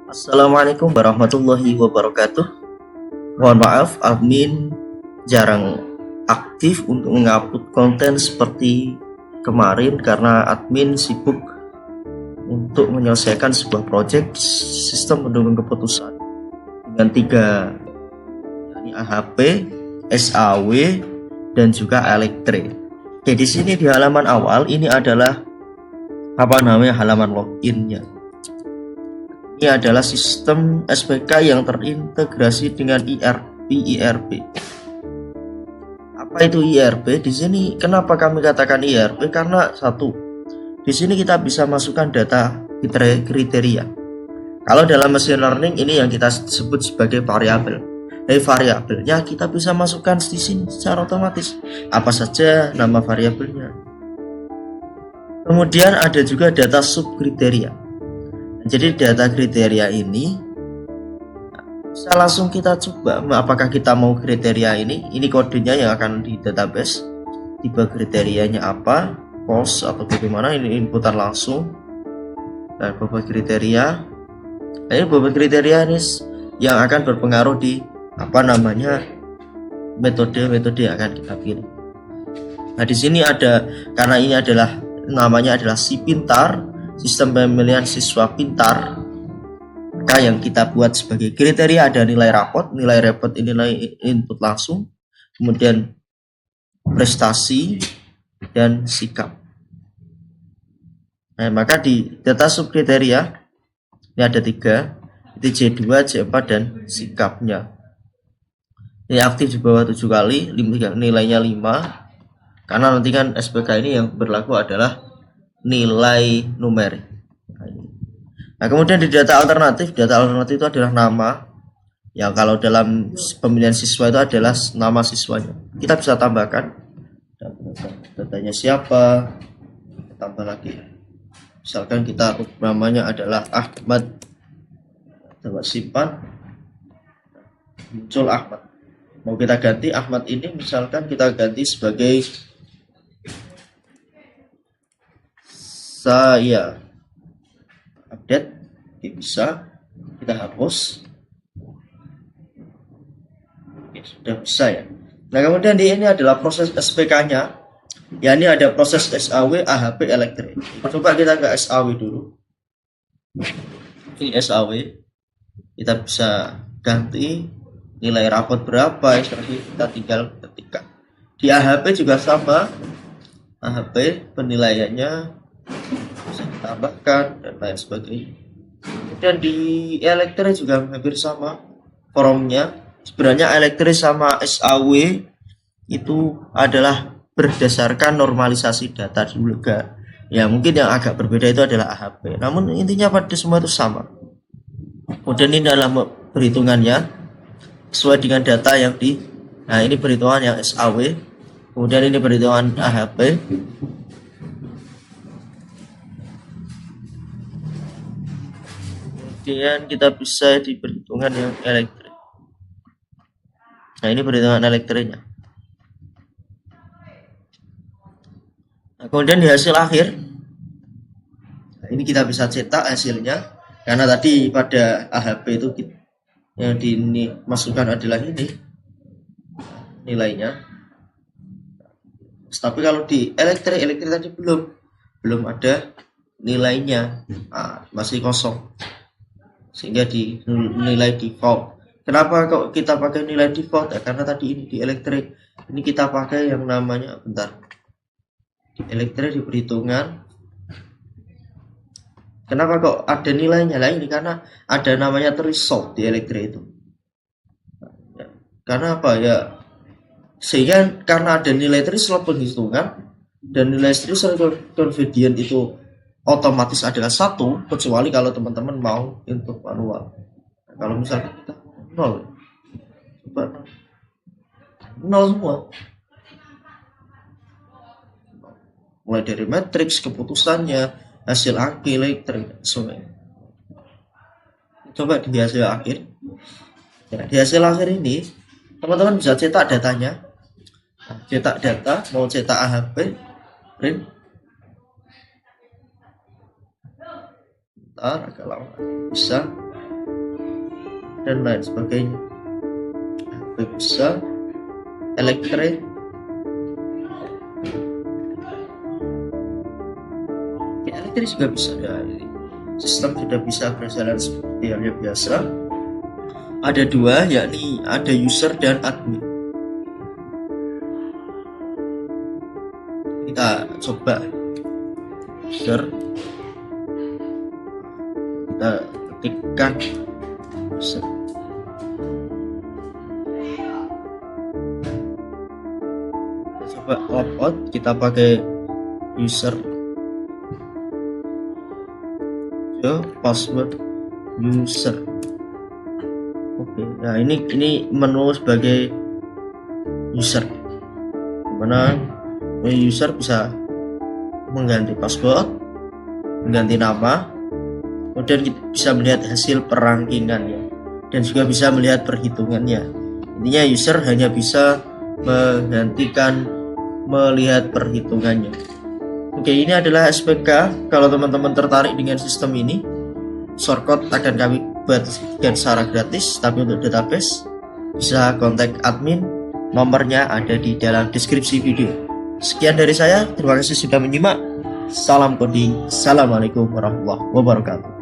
Assalamualaikum warahmatullahi wabarakatuh. Mohon maaf, admin jarang aktif untuk mengupload konten seperti kemarin karena admin sibuk untuk menyelesaikan sebuah proyek sistem pendukung keputusan dengan 3, yakni AHP, SAW, dan juga Elektre. Oke, di sini di halaman awal ini adalah halaman loginnya. Ini adalah sistem SPK yang terintegrasi dengan IRP. Apa itu IRP? Di sini kenapa kami katakan IRP? Karena satu, di sini kita bisa masukkan data kriteria. Kalau dalam machine learning ini yang kita sebut sebagai variabel. Variabelnya kita bisa masukkan di sini secara otomatis. Apa saja nama variabelnya. Kemudian ada juga data subkriteria. Jadi data kriteria ini bisa langsung kita coba apakah kita mau kriteria ini kodenya yang akan di database, tipe kriterianya apa, false atau bagaimana, ini inputan langsung, dan beberapa kriteria. Ini beberapa kriteria ini yang akan berpengaruh di metode yang akan kita pilih. Nah di sini ada, karena ini adalah namanya adalah si pintar, sistem pemilihan siswa pintar, maka yang kita buat sebagai kriteria ada nilai rapot ini nilai input langsung, kemudian prestasi dan sikap. Nah, maka di data subkriteria ini ada 3, itu J2, J4 dan sikapnya. Ini aktif di bawah 7 kali, nilainya 5, karena nanti kan SPK ini yang berlaku adalah nilai numerik. Nah, kemudian di data alternatif itu adalah nama. Ya, kalau dalam pemilihan siswa itu adalah nama siswanya. Kita bisa tambahkan datanya siapa, tambah lagi. Misalkan kita namanya adalah Ahmad, coba simpan, muncul Ahmad. Mau kita ganti Ahmad ini, misalkan kita ganti sebagai saya update, bisa kita hapus. Oke, sudah bisa ya. Nah kemudian ini adalah proses SPK-nya. Ya ini ada proses SAW, AHP, Elektre. Coba kita ke SAW dulu. Ini SAW, kita bisa ganti nilai rapot berapa, kita tinggal ketikkan. Di AHP juga sama, AHP penilaiannya bisa ditambahkan dan lain sebagainya. Dan di Elektre juga hampir sama formnya. Sebenarnya Elektre sama SAW itu adalah berdasarkan normalisasi data juga. Ya mungkin yang agak berbeda itu adalah AHP. Namun intinya pada semua itu sama. Kemudian ini adalah perhitungannya sesuai dengan data yang nah ini perhitungan yang SAW. Kemudian ini perhitungan AHP. Kemudian kita bisa di perhitungan yang Elektre. Nah ini perhitungan Elektrenya. Nah, kemudian di hasil akhir, nah, ini kita bisa cetak hasilnya, karena tadi pada AHP itu yang dimasukkan adalah ini nilainya. Tapi kalau di Elektre tadi belum ada nilainya, masih kosong, sehingga di nilai default. Kenapa kok kita pakai nilai default? Ya, karena tadi ini di Elektre ini kita pakai yang namanya di Elektre di perhitungan. Kenapa kok ada nilainya? Lah ini karena ada namanya threshold di Elektre itu. Ya, karena apa ya? Sehingga karena ada nilai threshold penghitungan dan nilai threshold convenient itu otomatis adalah 1, kecuali kalau teman-teman mau input manual. Nah, kalau misalkan kita 0, coba 0 semua, mulai dari matriks, keputusannya, hasil akhir, elektrik, semuanya. Coba di hasil akhir. Ya, di hasil akhir ini teman-teman bisa cetak datanya. Cetak data, mau cetak AHP, print. Agak lama bisa. dan lain sebagainya. HP bisa, elektrik, elektrik juga bisa ya. Sistem sudah bisa berjalan seperti halnya biasa. Ada dua, yakni ada user dan admin. Kita coba user, kita ketikkan user. Kita coba logout, kita pakai user, password user. Oke, nah ini menu sebagai user, dimana user bisa mengganti password, mengganti nama, kemudian kita bisa melihat hasil perangkingannya dan juga bisa melihat perhitungannya. Intinya user hanya bisa menggantikan melihat perhitungannya. Oke, ini adalah SPK. Kalau teman-teman tertarik dengan sistem ini, shortcut akan kami buat secara gratis, tapi untuk database bisa kontak admin, nomornya ada di dalam deskripsi video. Sekian dari saya, terima kasih sudah menyimak. Salam coding, assalamualaikum warahmatullahi wabarakatuh.